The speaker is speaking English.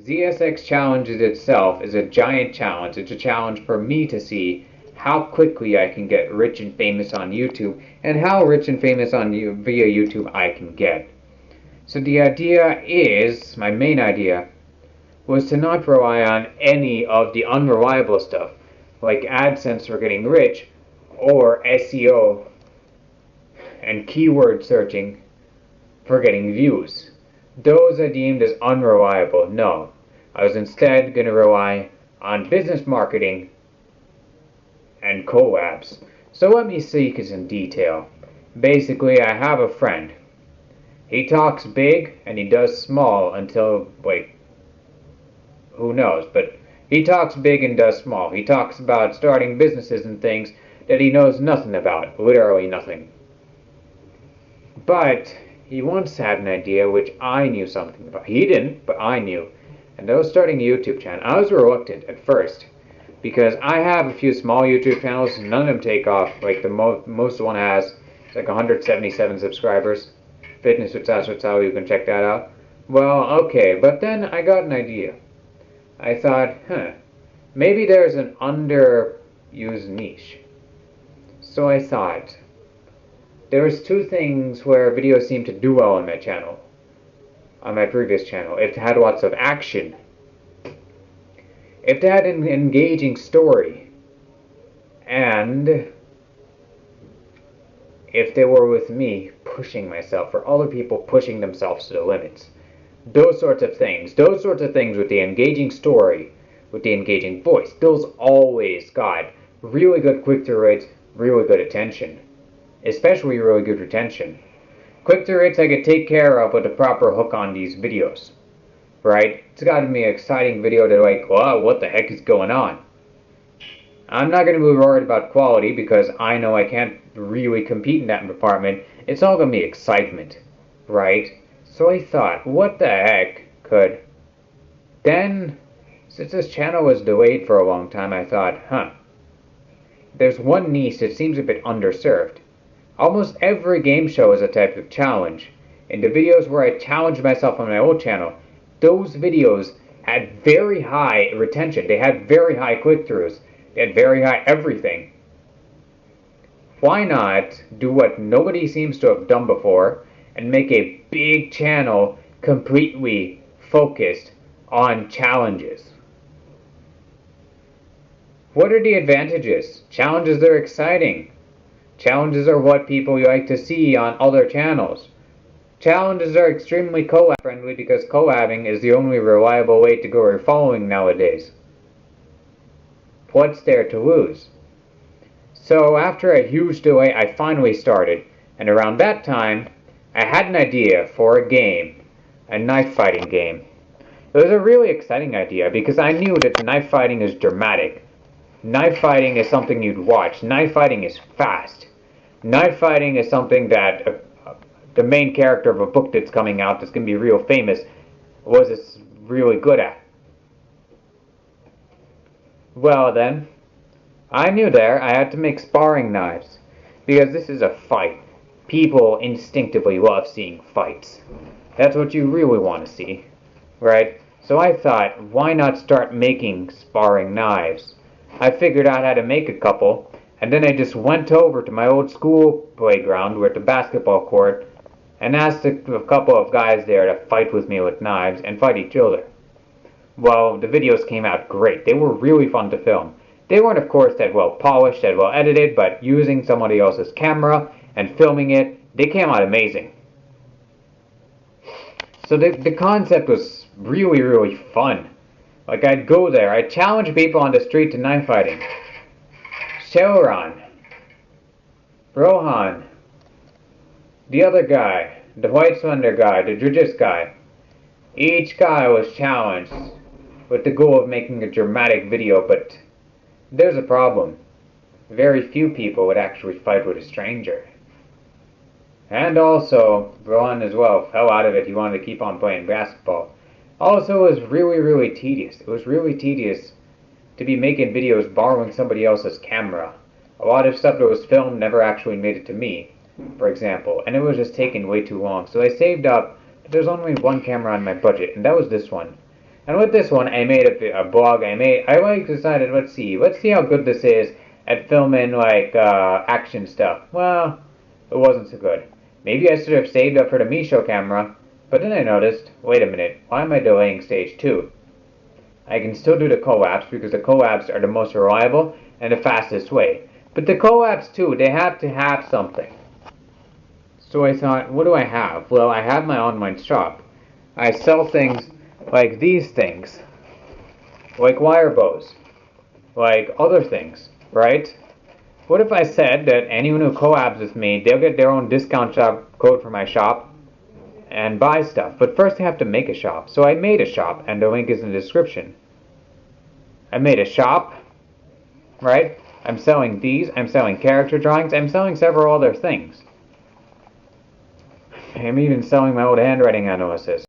ZSX Challenges itself is a giant challenge. It's a challenge for me to see how quickly I can get rich and famous on YouTube and how rich and famous via YouTube I can get. So the idea is, my main idea, was to not rely on any of the unreliable stuff, like Adsense for getting rich, or SEO and keyword searching for getting views. Those are deemed as unreliable. No, I was instead going to rely on business marketing and collabs. So let me speak in detail. Basically, I have a friend. He talks big and he does small until, wait, who knows, but he talks big and does small. He talks about starting businesses and things that he knows nothing about, literally nothing. But he once had an idea which I knew something about. He didn't, but I knew. And that was starting a YouTube channel. I was reluctant at first because I have a few small YouTube channels. None of them take off. Like the most one has, it's like 177 subscribers. Fitness with Sash, you can check that out. Well, okay, but then I got an idea. I thought, maybe there's an underused niche. So I thought, there was two things where videos seemed to do well on my channel. On my previous channel. It had lots of action. If they had an engaging story. And if they were with me pushing myself, or other people pushing themselves to the limits. Those sorts of things. Those sorts of things with the engaging story, with the engaging voice. Those always got really good click-through rates, really good attention. Especially really good retention. Click-through rates I could take care of with a proper hook on these videos. Right? It's got to be an exciting video to like, wow, what the heck is going on? I'm not going to be worried about quality because I know I can't really compete in that department. It's all going to be excitement. Right? So I thought, what the heck could... Then, since this channel was delayed for a long time, I thought, there's one niche that seems a bit underserved. Almost every game show is a type of challenge. In the videos where I challenged myself on my old channel, those videos had very high retention. They had very high click-throughs. They had very high everything. Why not do what nobody seems to have done before and make a big channel completely focused on challenges? What are the advantages? Challenges are exciting. Challenges are what people like to see on other channels. Challenges are extremely collab friendly because collabing is the only reliable way to grow your following nowadays. What's there to lose? So after a huge delay, I finally started, and around that time, I had an idea for a game, a knife fighting game. It was a really exciting idea because I knew that the knife fighting is dramatic. Knife fighting is something you'd watch. Knife fighting is fast. Knife fighting is something that the main character of a book that's coming out that's going to be real famous was really good at. Well then, I knew there I had to make sparring knives because this is a fight. People instinctively love seeing fights. That's what you really want to see, right? So I thought, why not start making sparring knives? I figured out how to make a couple, and then I just went over to my old school playground with the basketball court and asked a couple of guys there to fight with me with knives and fight each other. Well, the videos came out great. They were really fun to film. They weren't, of course, that well polished, that well edited, but using somebody else's camera and filming it, they came out amazing. So the concept was really, really fun. Like, I'd go there, I'd challenge people on the street to knife fighting. Shauran, Rohan, the other guy, the White Slender guy, the Jujitsu guy. Each guy was challenged with the goal of making a dramatic video, but there's a problem. Very few people would actually fight with a stranger. And also, Rohan as well fell out of it. He wanted to keep on playing basketball. Also, it was really, really tedious. It was really tedious to be making videos borrowing somebody else's camera. A lot of stuff that was filmed never actually made it to me, for example, and it was just taking way too long. So I saved up, but there's only one camera on my budget, and that was this one. And with this one, I made a blog. I decided, let's see how good this is at filming like action stuff. Well, it wasn't so good. Maybe I should have saved up for the Misho camera. But then I noticed, wait a minute, why am I delaying stage 2? I can still do the collabs because the collabs are the most reliable and the fastest way. But the collabs too, they have to have something. So I thought, what do I have? Well, I have my online shop. I sell things like these things, like wire bows, like other things, right? What if I said that anyone who collabs with me, they'll get their own discount shop code for my shop and buy stuff. But first they have to make a shop. So I made a shop, and the link is in the description. I made a shop, right? I'm selling these, I'm selling character drawings, I'm selling several other things. I'm even selling my old handwriting analysis.